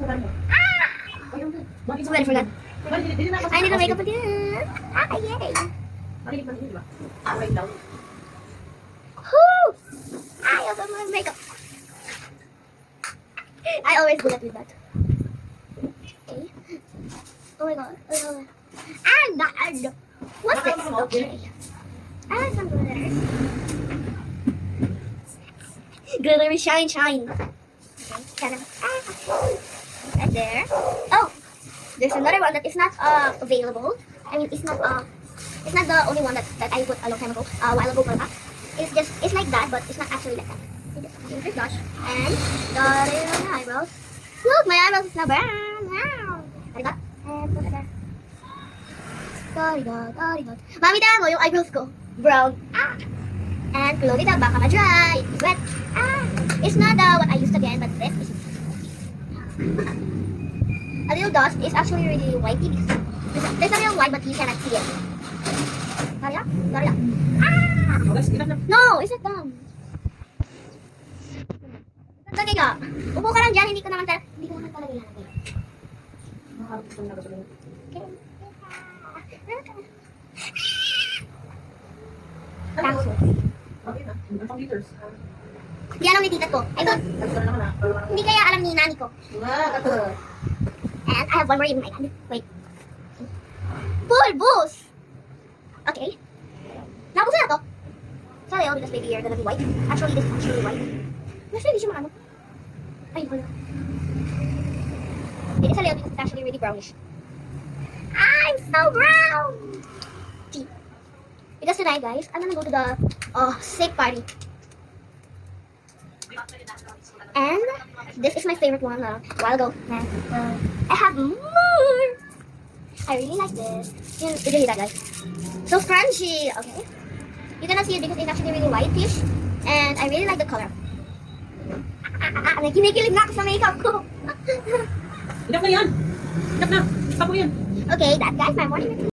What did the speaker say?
It's ready for that. I need to wake up again. Yay. Whoo! I also want makeup. I always do that with that. Okay. Oh my god. And what's this? Okay. I like some glitters. Glittery shine. Okay. Kind of. Right there. Oh, there's another one that is not available. I mean, it's not the only one that I put a long time ago, a while ago. It's like that, but it's not actually like that. It's blush and the little eyebrows. Look, my eyebrows is now brown. Wow. Arigat. And put it there. Arigat. Mami, tama mo yung eyebrows ko. Brown. And close it up, baka ma-dry. It's wet. It's not what I used again, but this is a little dust. Is actually really whitey because there's a little white, but you cannot see it. Sorry. No, it's not done. Lagay ka. Upo ka lang dyan, hindi ko naman talaga ilalagay. Tapos. Hindi alam ni tita ko. Hindi kaya alam ni nani ko. And I have one more in my hand. Wait. Bulbos! Okay. Nabusan na to. Sorry, because maybe you're gonna be white. Actually, this is actually white. Mas hindi siya maano. Ay, wala. It is a little because it's actually really brownish. I'm so brown! See? Because tonight, guys, I'm gonna go to the sick party. And this is my favorite one a while ago. I have more! I really like this. Did you hear that, guys? So crunchy! Okay. You cannot see it because it's actually really whitish. And I really like the color. Kinikilig na ako sa makeup ko. Enough na yan. Stop na. Stop mo yan. Okay, that guys, my morning routine.